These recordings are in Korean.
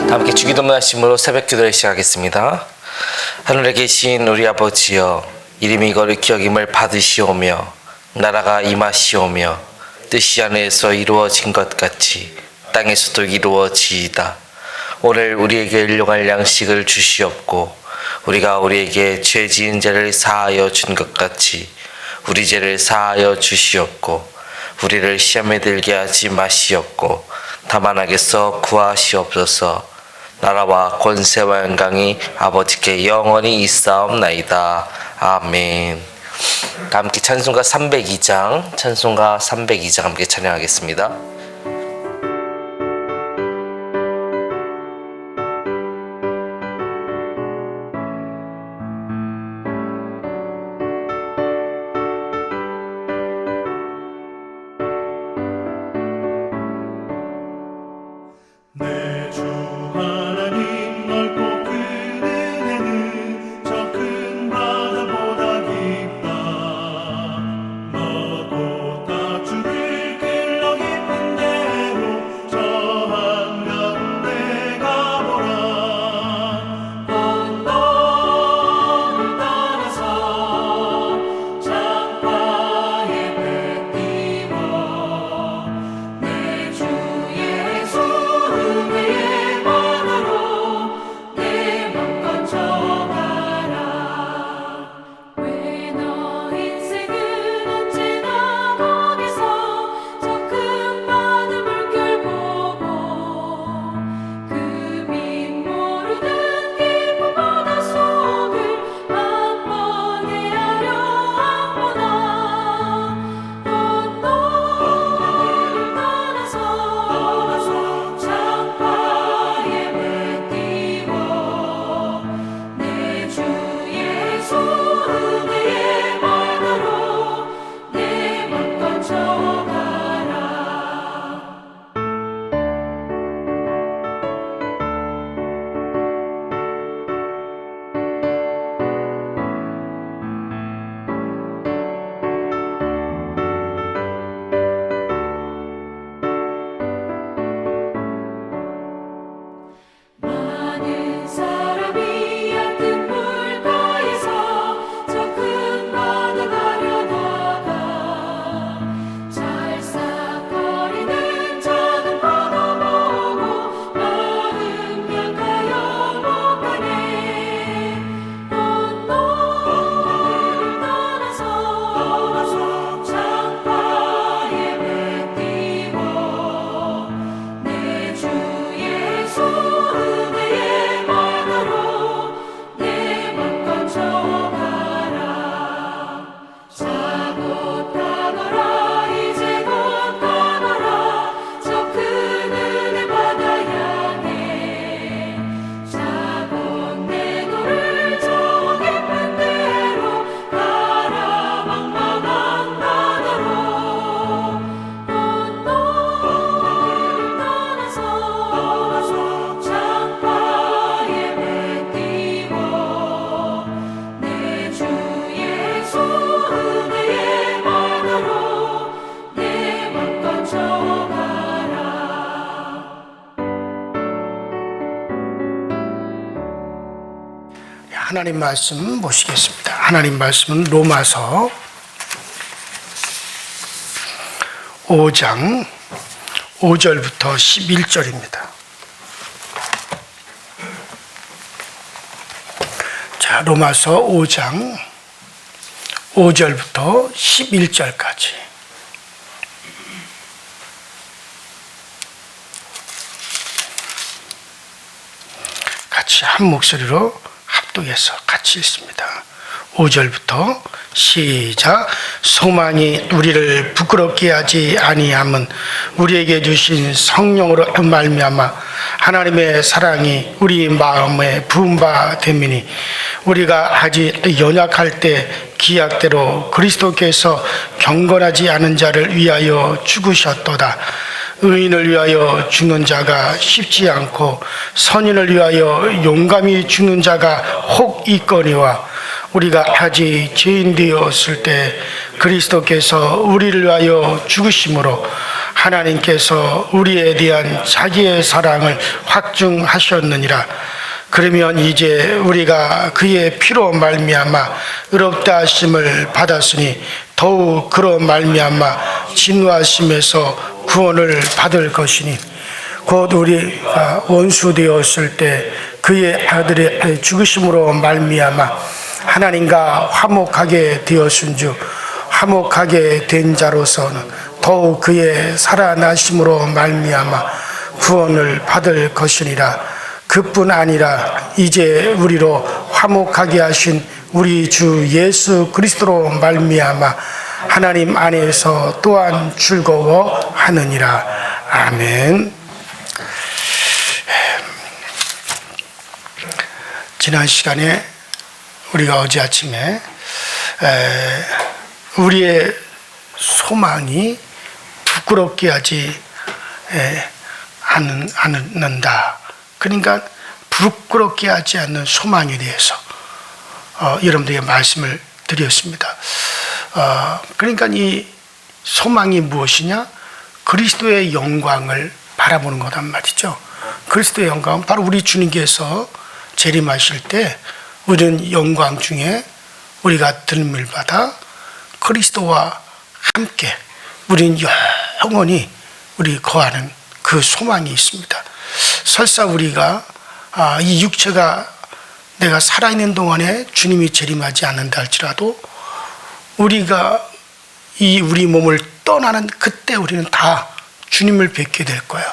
함께 주기도문 하심으로 새벽 기도를 시작하겠습니다. 하늘에 계신 우리 아버지여, 이름이 거룩히 여김을 받으시오며 나라가 임하시오며 뜻이 하늘에서 이루어진 것 같이 땅에서도 이루어지이다. 오늘 우리에게 일용할 양식을 주시옵고 우리가 우리에게 죄 지은 자를 사하여 준 것 같이 우리 죄를 사하여 주시옵고 우리를 시험에 들게 하지 마시옵고 다만 악에서 구하시옵소서. 나라와 권세와 영광이 아버지께 영원히 있사옵나이다. 아멘. 함께 찬송가 302장 함께 찬양하겠습니다. 하나님 말씀 보시겠습니다. 하나님 말씀은 로마서 5장 5절부터 11절입니다. 자, 로마서 5장 5절부터 11절까지. 같이 한 목소리로 합독해서 같이 읽습니다. 5절부터 시작. 소망이 우리를 부끄럽게 하지 아니함은 우리에게 주신 성령으로 말미암아 하나님의 사랑이 우리 마음에 부은 바 됨이니 우리가 아직 연약할 때 기약대로 그리스도께서 경건하지 않은 자를 위하여 죽으셨도다. 의인을 위하여 죽는 자가 쉽지 않고 선인을 위하여 용감히 죽는 자가 혹 있거니와 우리가 아직 죄인 되었을 때 그리스도께서 우리를 위하여 죽으심으로 하나님께서 우리에 대한 자기의 사랑을 확증하셨느니라. 그러면 이제 우리가 그의 피로 말미암아 의롭다 하심을 받았으니 더욱 그로 말미암아 진노하심에서 구원을 받을 것이니 곧 우리가 원수 되었을 때 그의 아들의 죽으심으로 말미암아 하나님과 화목하게 되었은즉 화목하게 된 자로서는 더욱 그의 살아나심으로 말미암아 구원을 받을 것이니라. 그뿐 아니라 이제 우리로 화목하게 하신 우리 주 예수 그리스도로 말미암아 하나님 안에서 또한 즐거워하느니라. 아멘. 지난 시간에 우리가 어제 아침에 우리의 소망이 부끄럽게 하지 않는다. 그러니까 부끄럽게 하지 않는 소망에 대해서 여러분들에게 말씀을 드렸습니다. 그러니까 이 소망이 무엇이냐? 그리스도의 영광을 바라보는 거란 말이죠. 그리스도의 영광은 바로 우리 주님께서 재림하실 때 우리는 영광 중에 우리가 들림을 받아 그리스도와 함께 우리는 영원히 우리 거하는 그 소망이 있습니다. 설사 우리가 이 육체가 내가 살아있는 동안에 주님이 재림하지 않는다 할지라도 우리가 이 우리 몸을 떠나는 그때 우리는 다 주님을 뵙게 될 거예요.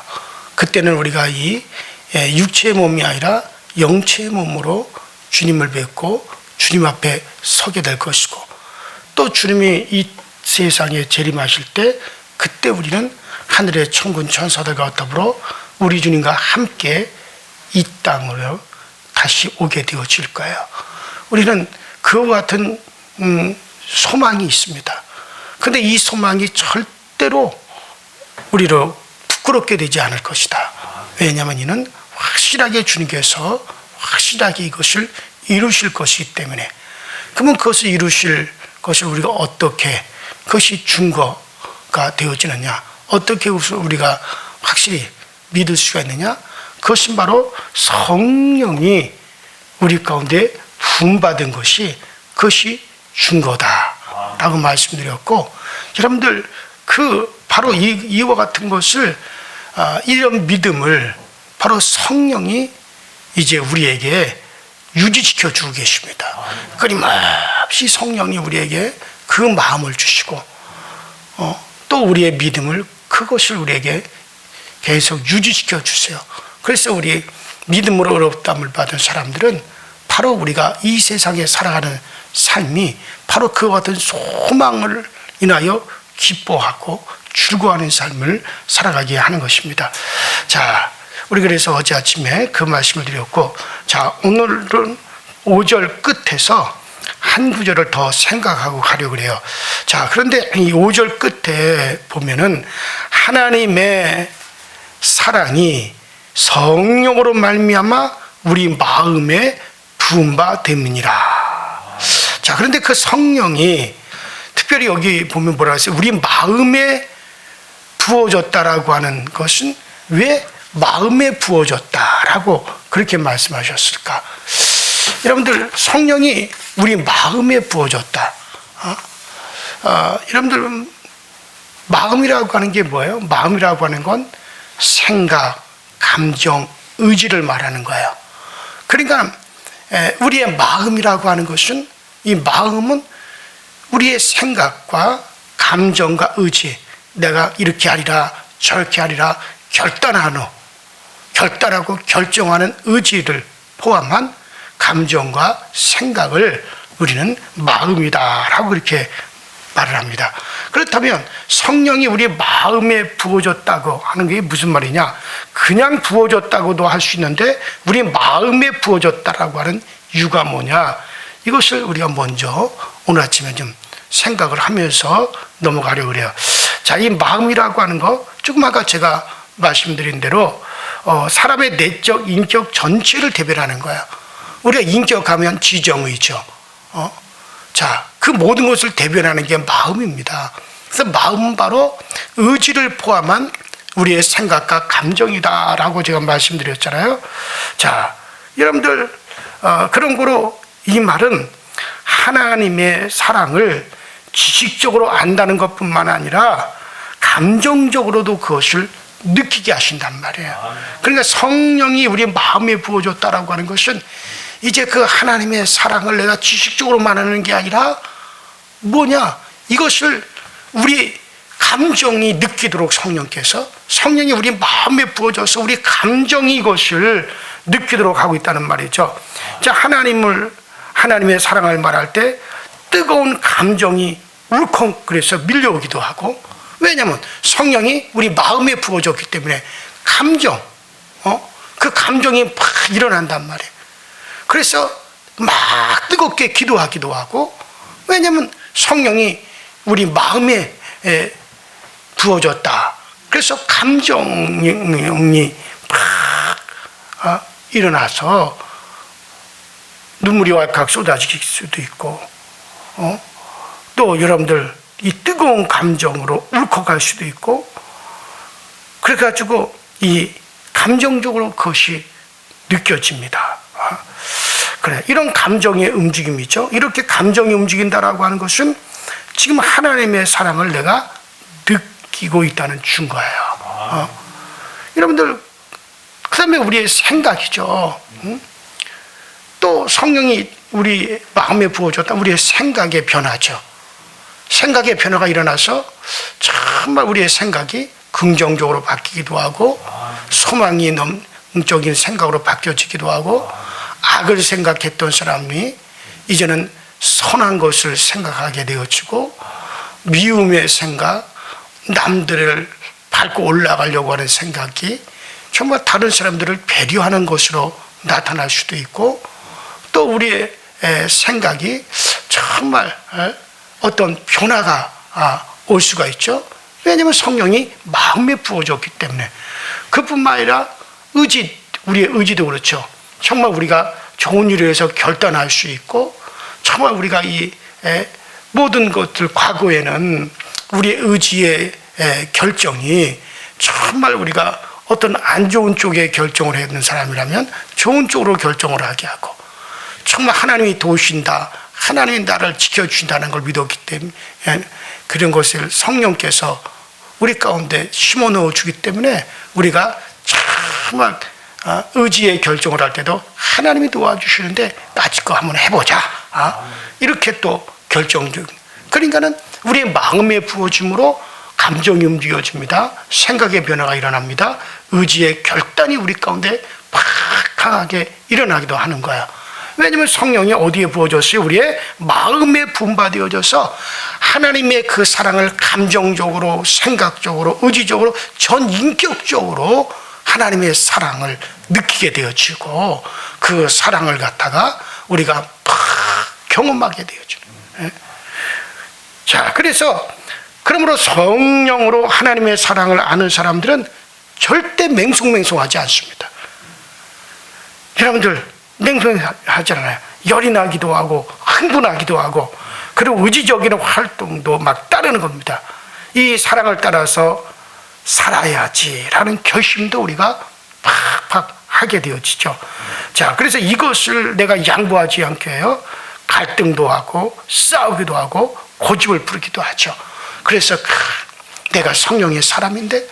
그때는 우리가 이 육체의 몸이 아니라 영체의 몸으로 주님을 뵙고 주님 앞에 서게 될 것이고 또 주님이 이 세상에 재림하실 때 그때 우리는 하늘의 천군 천사들과 더불어 우리 주님과 함께 이 땅으로 다시 오게 되어질 거예요. 우리는 그와 같은 소망이 있습니다. 그런데 이 소망이 절대로 우리로 부끄럽게 되지 않을 것이다. 왜냐하면 이는 확실하게 주님께서 확실하게 이것을 이루실 것이기 때문에. 그러면 그것을 이루실 것을 우리가 어떻게 그것이 증거가 되어지느냐, 어떻게 우리가 확실히 믿을 수가 있느냐? 그것은 바로 성령이 우리 가운데 부음받은 것이 그것이 증거다라고 말씀드렸고, 여러분들 바로 이와 같은 것을 이런 믿음을 바로 성령이 이제 우리에게 유지시켜 주고 계십니다. 끊임없이 성령이 우리에게 그 마음을 주시고 또 우리의 믿음을 그것을 우리에게 계속 유지시켜 주세요. 그래서 우리 믿음으로 의롭다함을 받은 사람들은 바로 우리가 이 세상에 살아가는 삶이 바로 그와 같은 소망을 인하여 기뻐하고 즐거워하는 삶을 살아가게 하는 것입니다. 자, 우리 그래서 어제 아침에 그 말씀을 드렸고, 자, 오늘은 5절 끝에서 한 구절을 더 생각하고 가려고 그래요. 자, 그런데 이 5절 끝에 보면은 하나님의 사랑이 성령으로 말미암아 우리 마음에 부은 바 됨이니라. 자, 그런데 그 성령이 특별히 여기 보면 뭐라고 했어요? 우리 마음에 부어졌다라고 하는 것은 왜 마음에 부어졌다라고 그렇게 말씀하셨을까? 여러분들, 성령이 우리 마음에 부어졌다. 여러분들, 마음이라고 하는 게 뭐예요? 마음이라고 하는 건 생각, 감정, 의지를 말하는 거예요. 그러니까 우리의 마음이라고 하는 것은, 이 마음은 우리의 생각과 감정과 의지, 내가 이렇게 하리라 저렇게 하리라 결단하고 결정하는 의지를 포함한 감정과 생각을 우리는 마음이다라고 이렇게 말을 합니다. 그렇다면 성령이 우리 마음에 부어졌다고 하는 게 무슨 말이냐? 그냥 부어졌다고도 할 수 있는데 우리 마음에 부어졌다라고 하는 이유가 뭐냐? 이것을 우리가 먼저 오늘 아침에 좀 생각을 하면서 넘어가려고 그래요. 자, 이 마음이라고 하는 거, 조금 아까 제가 말씀드린 대로 사람의 내적 인격 전체를 대변하는 거예요. 우리가 인격하면 지정의죠. 자, 그 모든 것을 대변하는 게 마음입니다. 그래서 마음은 바로 의지를 포함한 우리의 생각과 감정이다라고 제가 말씀드렸잖아요. 자, 여러분들 그런 거로 이 말은 하나님의 사랑을 지식적으로 안다는 것뿐만 아니라 감정적으로도 그것을 느끼게 하신단 말이에요. 그러니까 성령이 우리 마음에 부어줬다라고 하는 것은 이제 그 하나님의 사랑을 내가 지식적으로 말하는 게 아니라 뭐냐, 이것을 우리 감정이 느끼도록 성령이 우리 마음에 부어줘서 우리 감정이 이것을 느끼도록 하고 있다는 말이죠. 자, 하나님의 사랑을 말할 때 뜨거운 감정이 울컥 그래서 밀려오기도 하고, 왜냐하면 성령이 우리 마음에 부어졌기 때문에 그 감정이 막 일어난단 말이에요. 그래서 막 뜨겁게 기도하기도 하고, 왜냐하면 성령이 우리 마음에 부어졌다. 그래서 감정이 막 일어나서 눈물이 왈칵 쏟아질 수도 있고, 또 여러분들 이 뜨거운 감정으로 울컥할 수도 있고, 그래가지고 이 감정적으로 그것이 느껴집니다. 그래, 이런 감정의 움직임이죠. 이렇게 감정이 움직인다라고 하는 것은 지금 하나님의 사랑을 내가 느끼고 있다는 증거예요. 여러분들, 그 다음에 우리의 생각이죠. 또 성령이 우리 마음에 부어줬다. 우리의 생각의 변화죠. 생각의 변화가 일어나서 정말 우리의 생각이 긍정적으로 바뀌기도 하고, 소망이 넘적인 생각으로 바뀌어지기도 하고, 악을 생각했던 사람이 이제는 선한 것을 생각하게 되어지고, 미움의 생각, 남들을 밟고 올라가려고 하는 생각이 정말 다른 사람들을 배려하는 것으로 나타날 수도 있고, 또 우리의 생각이 정말 어떤 변화가 올 수가 있죠. 왜냐하면 성령이 마음에 부어졌기 때문에. 그뿐만 아니라 우리의 의지도 그렇죠. 정말 우리가 좋은 일을 해서 결단할 수 있고, 정말 우리가 이 모든 것들, 과거에는 우리의 의지의 결정이 정말 우리가 어떤 안 좋은 쪽에 결정을 했는 사람이라면 좋은 쪽으로 결정을 하게 하고, 정말 하나님이 도우신다, 하나님이 나를 지켜주신다는 걸 믿었기 때문에 그런 것을 성령께서 우리 가운데 심어 넣어주기 때문에 우리가 정말 의지의 결정을 할 때도 하나님이 도와주시는데 까짓 거 한번 해보자, 이렇게 또 결정적. 그러니까는 우리의 마음에 부어짐으로 감정이 움직여집니다. 생각의 변화가 일어납니다. 의지의 결단이 우리 가운데 팍 강하게 일어나기도 하는 거야. 왜냐하면 성령이 어디에 부어졌어요? 우리의 마음에 분바되어져서 하나님의 그 사랑을 감정적으로, 생각적으로, 의지적으로, 전 인격적으로 하나님의 사랑을 느끼게 되어지고, 그 사랑을 갖다가 우리가 팍 경험하게 되어지는. 자, 그러므로 성령으로 하나님의 사랑을 아는 사람들은 절대 맹송맹송하지 않습니다. 여러분들 맹송하잖아요. 열이 나기도 하고 흥분하기도 하고, 그리고 의지적인 활동도 막 따르는 겁니다. 이 사랑을 따라서 살아야지라는 결심도 우리가 팍팍 하게 되어지죠. 자, 그래서 이것을 내가 양보하지 않게 해요. 갈등도 하고 싸우기도 하고 고집을 부리기도 하죠. 그래서 내가 성령의 사람인데,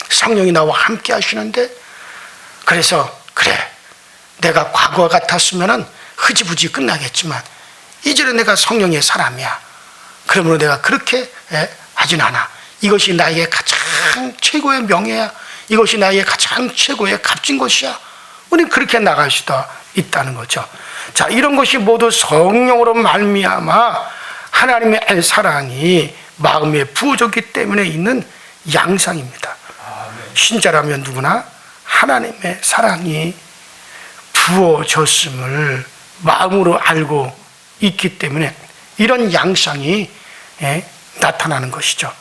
성령이 나와 함께 하시는데, 그래서 그래, 내가 과거와 같았으면 흐지부지 끝나겠지만 이제는 내가 성령의 사람이야. 그러므로 내가 그렇게 하진 않아. 이것이 나에게 가장 최고의 명예야. 이것이 나에게 가장 최고의 값진 것이야. 우리는 그렇게 나갈 수도 있다는 거죠. 자, 이런 것이 모두 성령으로 말미암아 하나님의 사랑이 마음에 부어졌기 때문에 있는 양상입니다. 신자라면 누구나 하나님의 사랑이 부어졌음을 마음으로 알고 있기 때문에 이런 양상이 나타나는 것이죠.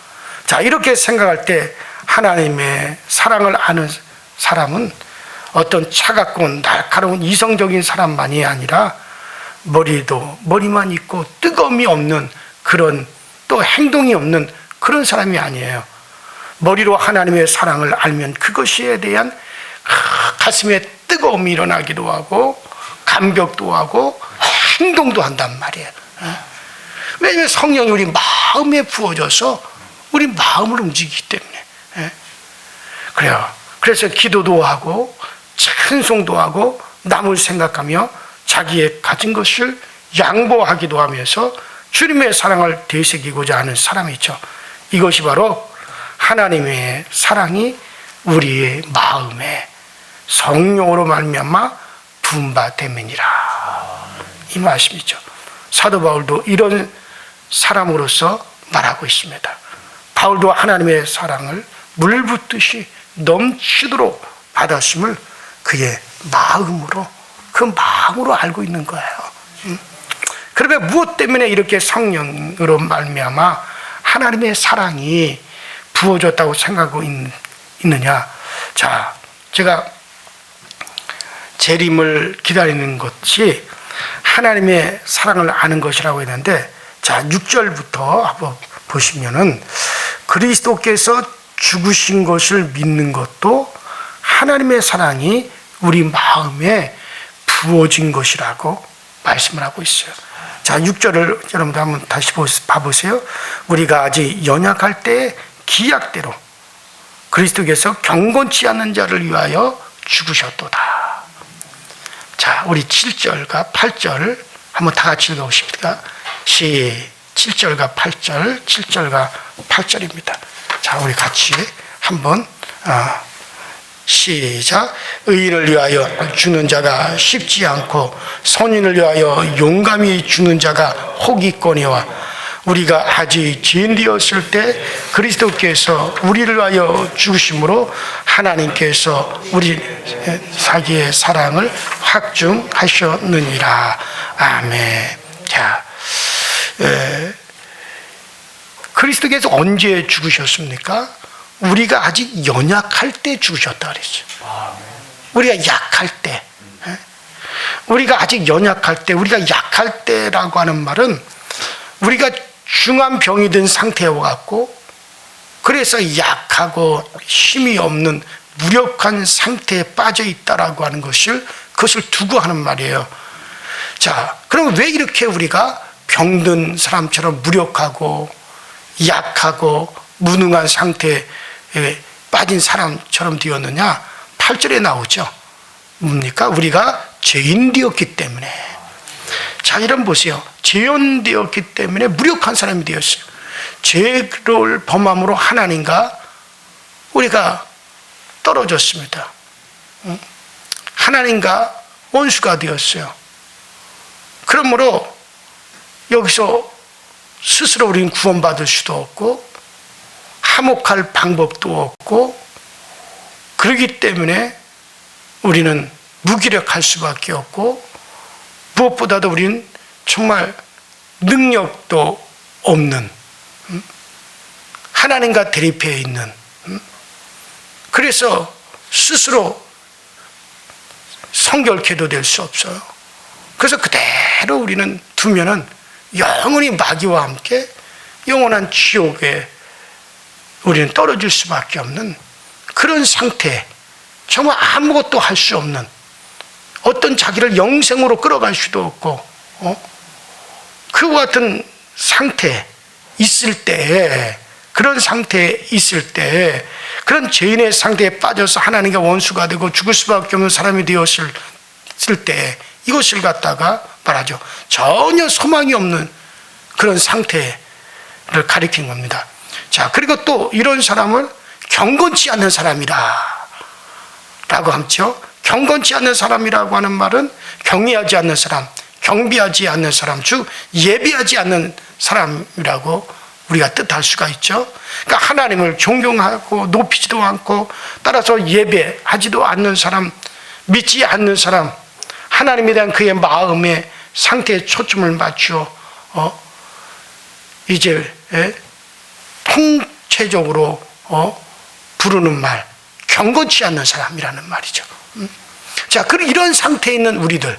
자, 이렇게 생각할 때 하나님의 사랑을 아는 사람은 어떤 차갑고 날카로운 이성적인 사람만이 아니라 머리만 있고 뜨거움이 없는 그런, 또 행동이 없는 그런 사람이 아니에요. 머리로 하나님의 사랑을 알면 그것에 대한 가슴에 뜨거움이 일어나기도 하고 감격도 하고 행동도 한단 말이에요. 왜냐하면 성령이 우리 마음에 부어져서 우리 마음을 움직이기 때문에. 그래요. 그래서 기도도 하고 찬송도 하고 남을 생각하며 자기의 가진 것을 양보하기도 하면서 주님의 사랑을 되새기고자 하는 사람이죠. 이것이 바로 하나님의 사랑이 우리의 마음에 성령으로 말미암아 부은 바 됨이니라, 이 말씀이죠. 사도 바울도 이런 사람으로서 말하고 있습니다. 바울도 하나님의 사랑을 물 붓듯이 넘치도록 받았음을 그의 마음으로, 그 마음으로 알고 있는 거예요. 그러면 무엇 때문에 이렇게 성령으로 말미암아 하나님의 사랑이 부어졌다고 생각하고 있느냐? 자, 제가 재림을 기다리는 것이 하나님의 사랑을 아는 것이라고 했는데, 자, 6절부터 한번 보시면은 그리스도께서 죽으신 것을 믿는 것도 하나님의 사랑이 우리 마음에 부어진 것이라고 말씀을 하고 있어요. 자, 6절을 여러분들 한번 다시 봐보세요. 우리가 아직 연약할 때 기약대로 그리스도께서 경건치 않는 자를 위하여 죽으셨도다. 자, 우리 7절과 8절 한번 다 같이 읽어보십니다. 7절과 8절, 7절과 8절입니다. 자, 우리 같이 한번 시작. 의인을 위하여 죽는 자가 쉽지 않고 선인을 위하여 용감히 죽는 자가 혹이거니와 우리가 아직 죄인되었을 때 그리스도께서 우리를 위하여 죽으심으로 하나님께서 우리 자기의 사랑을 확증하셨느니라. 아멘. 자, 그리스도께서 언제 죽으셨습니까? 우리가 아직 연약할 때 죽으셨다 그랬죠. 우리가 약할 때, 우리가 아직 연약할 때, 우리가 약할 때라고 하는 말은 우리가 중한 병이 든 상태와 같고, 그래서 약하고 힘이 없는 무력한 상태에 빠져 있다라고 하는 그것을 두고 하는 말이에요. 자, 그럼 왜 이렇게 우리가 병든 사람처럼 무력하고 약하고 무능한 상태에 빠진 사람처럼 되었느냐? 8절에 나오죠. 뭡니까? 우리가 죄인 되었기 때문에. 자, 이런 보세요. 죄인 되었기 때문에 무력한 사람이 되었어요. 죄를 범함으로 하나님과 우리가 떨어졌습니다. 하나님과 원수가 되었어요. 그러므로 여기서 스스로 우리는 구원받을 수도 없고 화목할 방법도 없고, 그렇기 때문에 우리는 무기력할 수밖에 없고, 무엇보다도 우리는 정말 능력도 없는, 하나님과 대립해 있는, 그래서 스스로 성결케도 될 수 없어요. 그래서 그대로 우리는 두면은 영원히 마귀와 함께 영원한 지옥에 우리는 떨어질 수밖에 없는 그런 상태, 정말 아무것도 할 수 없는, 어떤 자기를 영생으로 끌어갈 수도 없고, 그와 같은 상태에 있을 때, 그런 상태에 있을 때, 그런 죄인의 상태에 빠져서 하나님과 원수가 되고 죽을 수밖에 없는 사람이 되었을 때, 이것을 갖다가 말하죠. 전혀 소망이 없는 그런 상태를 가리킨 겁니다. 자, 그리고 또 이런 사람을 경건치 않는 사람이라 라고 하죠. 경건치 않는 사람이라고 하는 말은 경외하지 않는 사람, 경비하지 않는 사람, 즉 예비하지 않는 사람이라고 우리가 뜻할 수가 있죠. 그러니까 하나님을 존경하고 높이지도 않고, 따라서 예배하지도 않는 사람, 믿지 않는 사람, 하나님에 대한 그의 마음의 상태에 초점을 맞추어 이제 통체적으로 부르는 말, 경건치 않는 사람이라는 말이죠. 자, 그럼 이런 상태에 있는 우리들,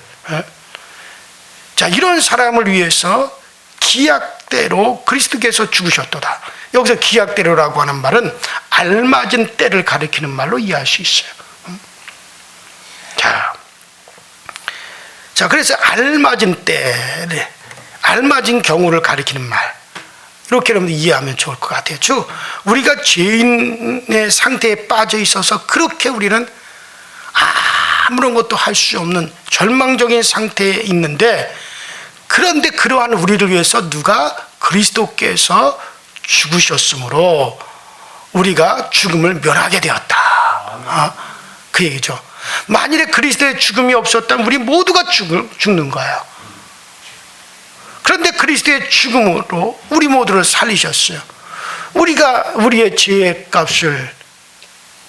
자, 이런 사람을 위해서 기약대로 그리스도께서 죽으셨도다. 여기서 기약대로라고 하는 말은 알맞은 때를 가리키는 말로 이해할 수 있어요. 자, 그래서 알맞은 때, 알맞은 경우를 가리키는 말, 이렇게 여러분 이해하면 좋을 것 같아요. 즉, 우리가 죄인의 상태에 빠져 있어서 그렇게 우리는 아무런 것도 할 수 없는 절망적인 상태에 있는데, 그런데 그러한 우리를 위해서 누가 그리스도께서 죽으셨으므로 우리가 죽음을 면하게 되었다. 그 얘기죠. 만일에 그리스도의 죽음이 없었다면 우리 모두가 죽는 거예요. 그런데 그리스도의 죽음으로 우리 모두를 살리셨어요. 우리가 우리의 죄의 값을,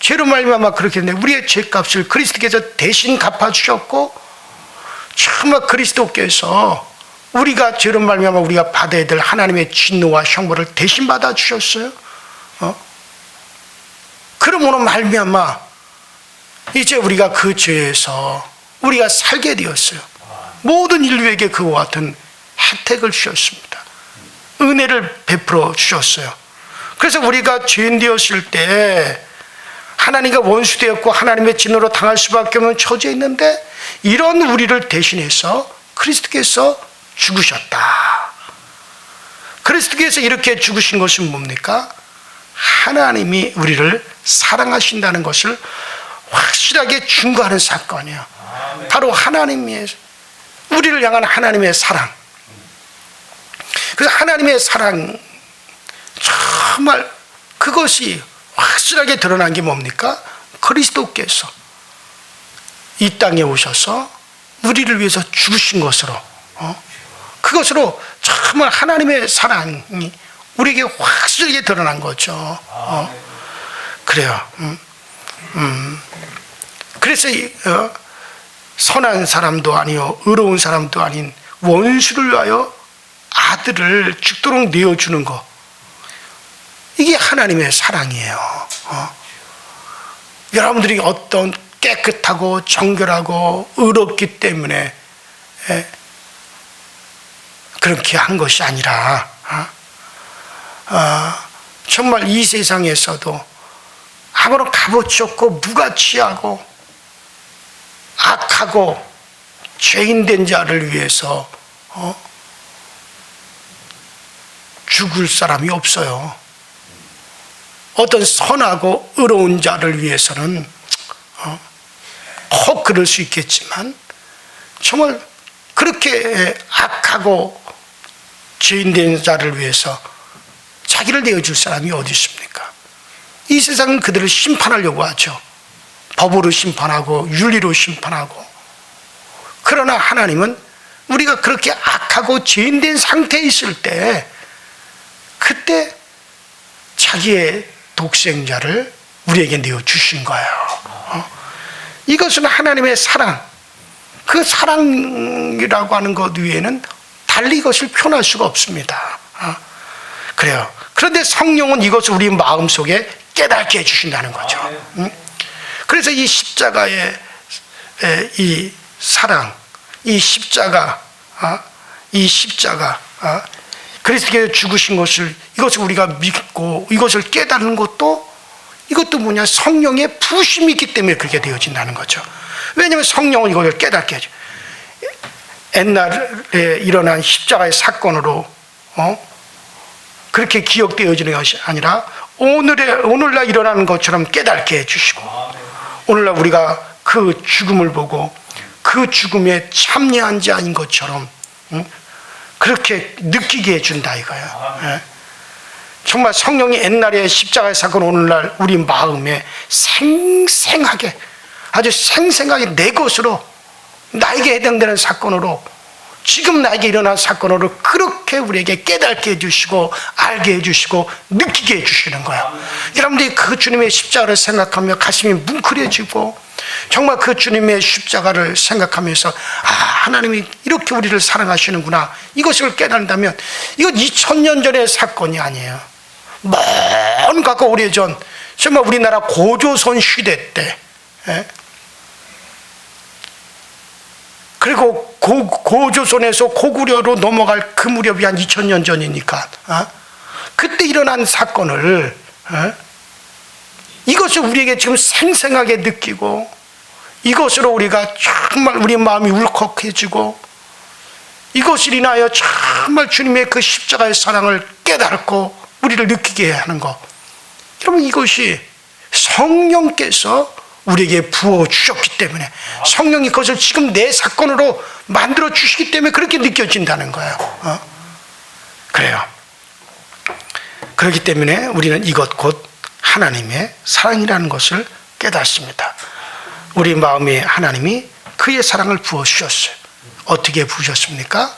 죄로 말미암아 그렇게 됐는데 우리의 죄값을 그리스도께서 대신 갚아주셨고, 정말 그리스도께서 우리가 죄로 말미암아 우리가 받아야 될 하나님의 진노와 형벌을 대신 받아주셨어요. 그러므로 말미암아 이제 우리가 그 죄에서 우리가 살게 되었어요. 모든 인류에게 그와 같은 혜택을 주셨습니다. 은혜를 베풀어 주셨어요. 그래서 우리가 죄인 되었을 때 하나님과 원수되었고 하나님의 진노로 당할 수밖에 없는 처지에 있는데, 이런 우리를 대신해서 그리스도께서 죽으셨다. 그리스도께서 이렇게 죽으신 것은 뭡니까? 하나님이 우리를 사랑하신다는 것을 확실하게 증거하는 사건이에요. 바로 하나님의, 우리를 향한 하나님의 사랑. 그래서 하나님의 사랑, 정말 그것이 확실하게 드러난 게 뭡니까? 그리스도께서 이 땅에 오셔서 우리를 위해서 죽으신 것으로, 그것으로 정말 하나님의 사랑이 우리에게 확실하게 드러난 거죠. 그래요. 그래서 선한 사람도 아니요 의로운 사람도 아닌 원수를 위하여 아들을 죽도록 내어주는 것, 이게 하나님의 사랑이에요. 여러분들이 어떤 깨끗하고 정결하고 의롭기 때문에 그렇게 한 것이 아니라, 정말 이 세상에서도 아무런 값어치 없고 무가치하고 악하고 죄인된 자를 위해서 죽을 사람이 없어요. 어떤 선하고 의로운 자를 위해서는 혹 그럴 수 있겠지만, 정말 그렇게 악하고 죄인된 자를 위해서 자기를 내어줄 사람이 어디 있습니까? 이 세상은 그들을 심판하려고 하죠. 법으로 심판하고 윤리로 심판하고. 그러나 하나님은 우리가 그렇게 악하고 죄인된 상태에 있을 때, 그때 자기의 독생자를 우리에게 내어주신 거예요. 이것은 하나님의 사랑. 그 사랑이라고 하는 것 위에는 달리 이것을 표현할 수가 없습니다. 그래요. 그런데 성령은 이것을 우리 마음속에 깨닫게 해주신다는 거죠. 그래서 이 십자가의 이 사랑, 이 십자가, 그리스도께서 죽으신 것을, 이것을 우리가 믿고 이것을 깨닫는 것도, 이것도 뭐냐, 성령의 부심이 있기 때문에 그렇게 되어진다는 거죠. 왜냐하면 성령은 이것을 깨닫게 해줘. 옛날에 일어난 십자가의 사건으로 그렇게 기억되어지는 것이 아니라 오늘날 일어나는 것처럼 깨닫게 해주시고, 오늘날 우리가 그 죽음을 보고 그 죽음에 참여한지 아닌 것처럼 그렇게 느끼게 해준다 이거예요. 정말 성령이 옛날에 십자가의 사건 오늘날 우리 마음에 생생하게, 아주 생생하게 내 것으로, 나에게 해당되는 사건으로, 지금 나에게 일어난 사건으로 그렇게 우리에게 깨닫게 해주시고 알게 해주시고 느끼게 해주시는 거예요. 여러분들이 그 주님의 십자가를 생각하며 가슴이 뭉클해지고, 정말 그 주님의 십자가를 생각하면서 하나님이 이렇게 우리를 사랑하시는구나, 이것을 깨닫는다면, 이건 2000년 전의 사건이 아니에요. 먼 가까 오래전, 정말 우리나라 고조선 시대 때 그리고 고조선에서 고구려로 넘어갈 그 무렵이 한 2000년 전이니까 그때 일어난 사건을 이것을 우리에게 지금 생생하게 느끼고 이것으로 우리가 정말 우리 마음이 울컥해지고 이것을 인하여 정말 주님의 그 십자가의 사랑을 깨닫고 우리를 느끼게 하는 것, 여러분 이것이 성령께서 우리에게 부어주셨기 때문에, 성령이 그것을 지금 내 사건으로 만들어 주시기 때문에 그렇게 느껴진다는 거예요. 그래요. 그렇기 때문에 우리는 이것 곧 하나님의 사랑이라는 것을 깨닫습니다. 우리 마음에 하나님이 그의 사랑을 부어주셨어요. 어떻게 부으셨습니까?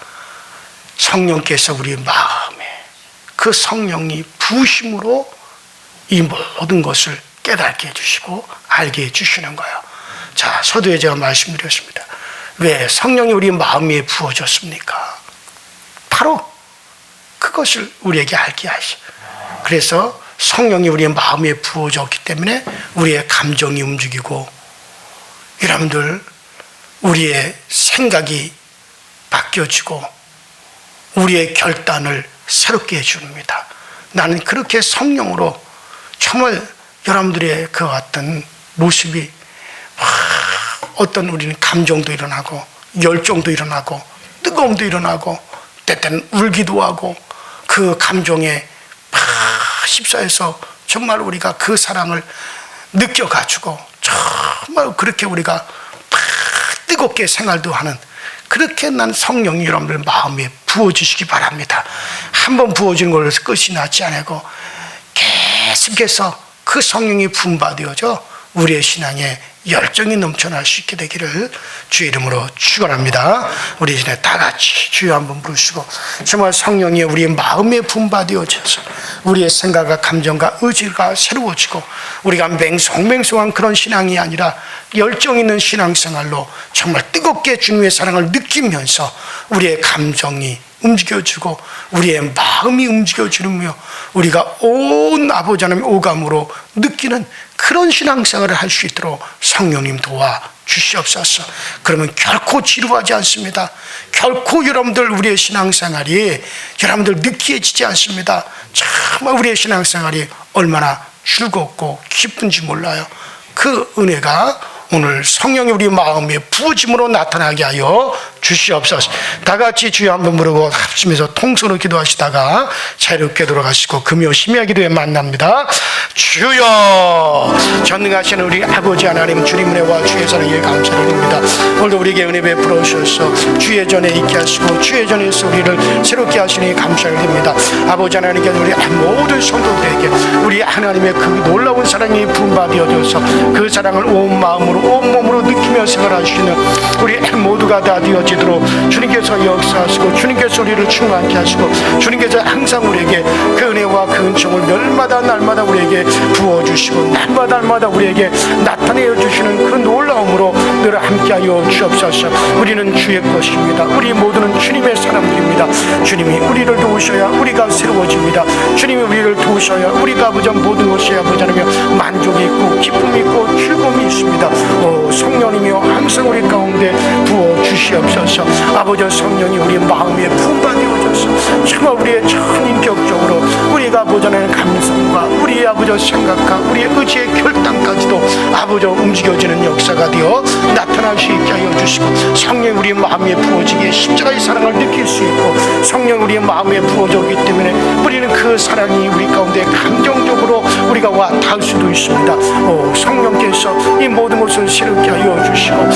성령께서 우리 마음에 그 성령이 부으심으로 이 모든 것을 깨닫게 해주시고 알게 해주시는 거예요. 자, 서두에 제가 말씀드렸습니다. 왜 성령이 우리 마음에 부어졌습니까? 바로 그것을 우리에게 알게 하시. 그래서 성령이 우리의 마음에 부어졌기 때문에 우리의 감정이 움직이고, 여러분들 우리의 생각이 바뀌어지고 우리의 결단을 새롭게 해줍니다. 나는 그렇게 성령으로 정말 여러분들의 그 어떤 모습이 어떤 우리는 감정도 일어나고 열정도 일어나고 뜨거움도 일어나고 때때는 울기도 하고 그 감정에 휩싸여서 정말 우리가 그 사랑을 느껴가지고 정말 그렇게 우리가 뜨겁게 생활도 하는, 그렇게 난 성령이 여러분들 마음에 부어주시기 바랍니다. 한번 부어주는 걸로 끝이 나지 않고 계속해서 그 성령이 분바되어져 우리의 신앙에 열정이 넘쳐날 수 있게 되기를 주의 이름으로 축원합니다. 우리 이제 다 같이 주여 한번 부르시고, 정말 성령이 우리의 마음에 분바되어져서 우리의 생각과 감정과 의지가 새로워지고 우리가 맹송맹송한 그런 신앙이 아니라 열정 있는 신앙생활로 정말 뜨겁게 주님의 사랑을 느끼면서 우리의 감정이 움직여지고 우리의 마음이 움직여지며 우리가 온 아버지 하나님의 오감으로 느끼는 그런 신앙생활을 할 수 있도록 성령님 도와주시옵소서. 그러면 결코 지루하지 않습니다. 결코 여러분들 우리의 신앙생활이 여러분들 느끼해지지 않습니다. 정말 우리의 신앙생활이 얼마나 즐겁고 기쁜지 몰라요. 그 은혜가 오늘 성령이 우리 마음에 부어짐으로 나타나게 하여 주시옵소서. 다 같이 주여 한번 부르고 합심해서 통성으로 기도하시다가 자유롭게 돌아가시고 금요 심야 기도에 만납니다. 주여, 전능하신 우리 아버지 하나님, 주님 은혜와 주의 사랑에 감사드립니다. 오늘도 우리에게 은혜 베풀어 주셔서 주의 전에 있게 하시고 주의 전에서 우리를 새롭게 하시니 감사드립니다. 아버지 하나님께 우리 모든 성도들에게 우리 하나님의 그 놀라운 사랑이 분바되어져서 그 사랑을 온 마음으로 온 몸으로 느끼며 생활할 수 있는 우리 모두가 다 되어지도록 주님께서 역사하시고 주님께서 우리를 충만케 하시고 주님께서 항상 우리에게 그 은혜와 그 은총을 날마다 우리에게 부어주시고 날마다 우리에게 나타내어 주시는 그 놀라움으로 늘 함께하여 주옵소서. 우리는 주의 것입니다. 우리 모두는 주님의 사람들입니다. 주님이 우리를 도우셔야 우리가 새로워집니다. 주님이 우리를 도우셔야 우리가 아버지 모든 것이 아버지 하나님 만족이 있고 기쁨이 있고 즐거움이 있습니다. 성령이며 항상 우리 가운데 부어주시옵소서. 아버지 성령이 우리 마음에 분바되어져서 정말 우리의 전인격적으로 우리가 아버지 하나님의 감성과 우리의 아버지 생각과 우리의 의지의 결단까지도 아버지 움직여지는 역사가 되어 나타날 수 있게 하여 주시고, 성령 우리 마음에 부어지기에 십자가의 사랑을 느낄 수 있고 성령 우리의 마음에 부어졌기 때문에 우리는 그 사랑이 우리 가운데 감정적으로 우리가 와 닿을 수도 있습니다. 성령께서 이 모든 것을 새롭게 하여 주시고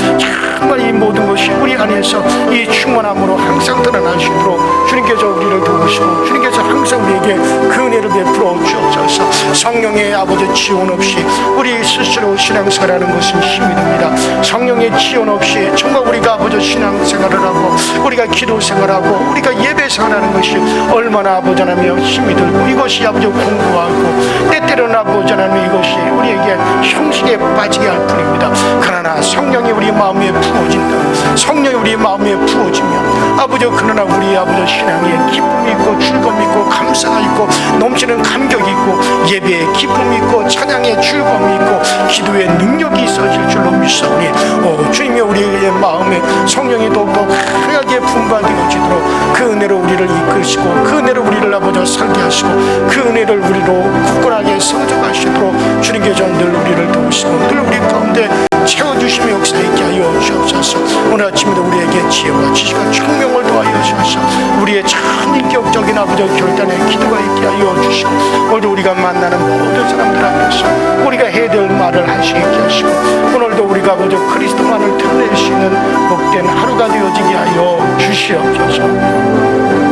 정말 이 모든 것이 우리 안에서 이 충만함으로 항상 드러나시도록 주님께서 우리를 도우시고 주님께서 항상 우리에게 그 은혜를 베풀어 주옵소서. 성령의 아버지 지원 없이 우리 스스로 신앙생활하는 것은 힘이 듭니다. 성령의 지원 없이 정말 우리가 아버지 신앙생활을 하고 우리가 기도생활하고 우리가 예배생활하는 것이 얼마나 아버지 하나님 힘이 들고 이것이 아버지 공부하고 때때로는 아버지 하나님 이것이 우리에게 형식에 빠지게 할 뿐입니다. 그러나 성령이 우리 마음에 부어진다. 성령이 우리 마음에 부어지면 아버지 그러나 우리 아버지 신앙에 기쁨이 있고 즐거움이 있고 감사가 있고 넘치는 감격이 있고 예배에 기쁨이 있고 찬양에 즐거움이 있고 기도에 능력이 있어질 줄로 믿사오니 주님이 우리의 마음에 성령이 더 도우시고 그 은혜로 우리를 아버지 살게 하시고 그 은혜를 우리로 굳건하게 세워져가시도록 주님께 늘 우리를 도우시고 늘 우리 가운데 채워주시며 역사에 있게 하여 주옵소서. 오늘 아침에도 우리에게 지혜와 지식과 총명을 더하여 주셔서 우리의 참 인격적인 아버지 결단의 기도가 있게 하여 주시고 오늘도 우리가 만나는 모든 사람들 앞에서 우리가 해야 될 말을 할 수 있게 하시고 오늘도 우리가 아버지 그리스도만을 드러낼 수 있는 복된 하루가 되어지게 하여 주시옵소서.